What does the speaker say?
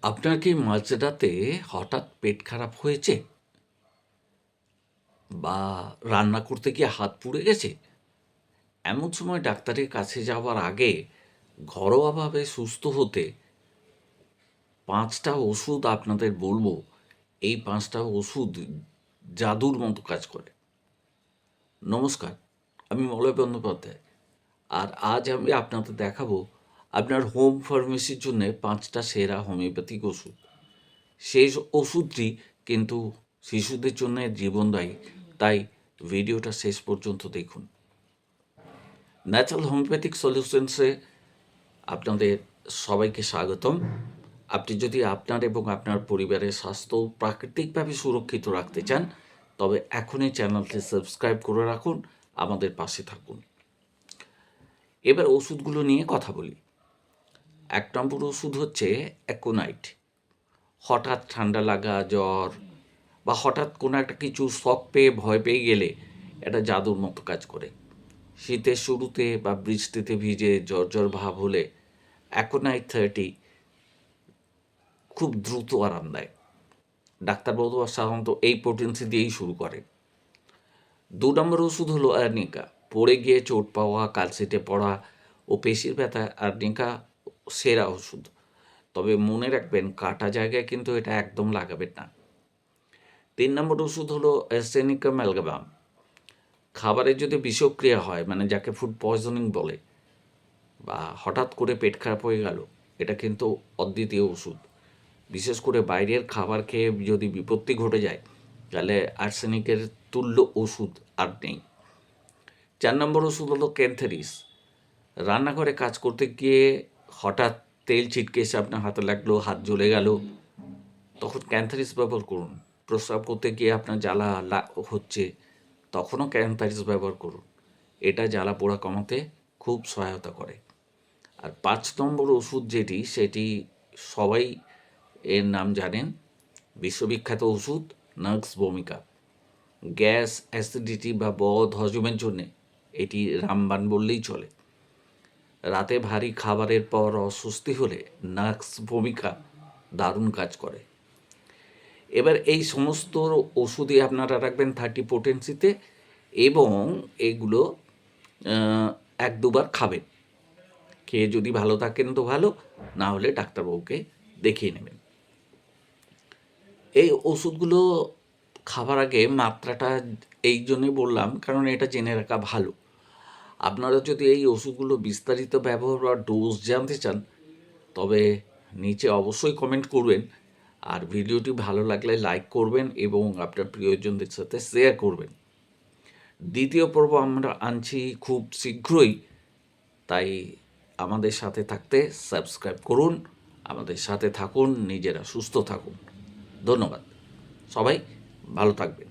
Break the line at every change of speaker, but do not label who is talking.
আপনার কি মাঝরাতে হঠাৎ পেট খারাপ হয়েছে? বা রান্না করতে গিয়ে হাত পুড়ে গেছে? এমন সময় ডাক্তারের কাছে যাওয়ার আগে ঘরোয়াভাবে সুস্থ হতে ৫টা ওষুধ আপনাদের বলবো। এই ৫টা ওষুধ জাদুর মতো কাজ করে। নমস্কার, আমি মলয় বন্দ্যোপাধ্যায়। আর আজ আমি আপনাদের দেখাবো আপনার হোম ফার্মেসির জন্যে ৫টা সেরা হোমিওপ্যাথিক ওষুধ। সেই ওষুধটি কিন্তু শিশুদের জন্য জীবনদায়ী, তাই ভিডিওটা শেষ পর্যন্ত দেখুন। ন্যাচারাল হোমিওপ্যাথিক সলিউশনসে আপনাদের সবাইকে স্বাগতম। আপনি যদি আপনার এবং আপনার পরিবারের স্বাস্থ্য প্রাকৃতিকভাবে সুরক্ষিত রাখতে চান, তবে এখনই চ্যানেলটি সাবস্ক্রাইব করে রাখুন, আমাদের পাশে থাকুন। এবার ওষুধগুলো নিয়ে কথা বলি। ১ নম্বর ওষুধ হচ্ছে অ্যাকোনাইট। হঠাৎ ঠান্ডা লাগা, জ্বর বা হঠাৎ কোনো একটা কিছু শক পেয়ে ভয় পেয়ে গেলে এটা জাদুর মতো কাজ করে। শীতের শুরুতে বা বৃষ্টিতে ভিজে জ্বর ভাব হলে অ্যাকোনাইট 30 খুব দ্রুত আরাম দেয়। ডাক্তারবাবুরা সাধারণত এই পোটেন্সি দিয়েই শুরু করে। ২ নম্বর ওষুধ হলো আর্নিকা। পড়ে গিয়ে চোট পাওয়া, কালসিটে পড়া ও পেশির ব্যথা আর্নিকা সেরা ওষুধ। তবে মনে রাখবেন, কাটা জায়গায় কিন্তু এটা একদম লাগাবেন না। ৩ নম্বর ওষুধ হলো অ্যাস্টেনিকা ম্যালগামাম। খাবারে যদি বিষক্রিয়া হয়, মানে যাকে ফুড পয়জনিং বলে, বা হঠাৎ করে পেট খারাপ হয়ে গেল, এটা কিন্তু অদ্বিতীয় ওষুধ। বিশেষ করে বাইরের খাবার খেয়ে যদি বিপত্তি ঘটে যায়, তাহলে আর্সেনিকের তুল্য ওষুধ আর নেই। ৪ নম্বর ওষুধ হলো ক্যান্থেরিস। রান্নাঘরে কাজ করতে গিয়ে হঠাৎ তেল ছিটকে এসে আপনার হাতে লাগলো, হাত জ্বলে গেল, তখন ক্যান্থারিস ব্যবহার করুন। প্রস্রাব করতে গিয়ে আপনার জ্বালা হচ্ছে, তখনও ক্যান্থারিস ব্যবহার করুন। এটা জ্বালা পোড়া কমাতে খুব সহায়তা করে। আর ৫ নম্বর ওষুধ যেটি, সেটি সবাই এর নাম জানেন। বিশ্ববিখ্যাত ওষুধ নাক্স ভূমিকা। গ্যাস, অ্যাসিডিটি বা বদ হজমের জন্যে এটি রামবাণ বললেই চলে। রাতে ভারী খাবারের পর অস্বস্তি হলে নাক্স ভূমিকা দারুণ কাজ করে। এবার এই সমস্ত ওষুধই আপনারা রাখবেন 30 পোটেন্সিতে, এবং এগুলো ১-২ বার খাবেন। খেয়ে যদি ভালো থাকেন তো ভালো, না হলে ডাক্তারবাবুকে দেখিয়ে নেবেন। এই ওষুধগুলো খাবার আগে মাত্রাটা এই জন্যই বললাম, কারণ এটা জেনে রাখা ভালো। আপনারা যদি এই ওষুধগুলো বিস্তারিত ব্যবহার বা ডোজ জানতে চান, তবে নিচে অবশ্যই কমেন্ট করবেন। আর ভিডিওটি ভালো লাগলে লাইক করবেন এবং আপনার প্রিয়জনদের সাথে শেয়ার করবেন। দ্বিতীয় পর্ব আমরা আনছি খুব শীঘ্রই, তাই আমাদের সাথে থাকতে সাবস্ক্রাইব করুন, আমাদের সাথে থাকুন, নিজেরা সুস্থ থাকুন। ধন্যবাদ। সবাই ভালো থাকবেন।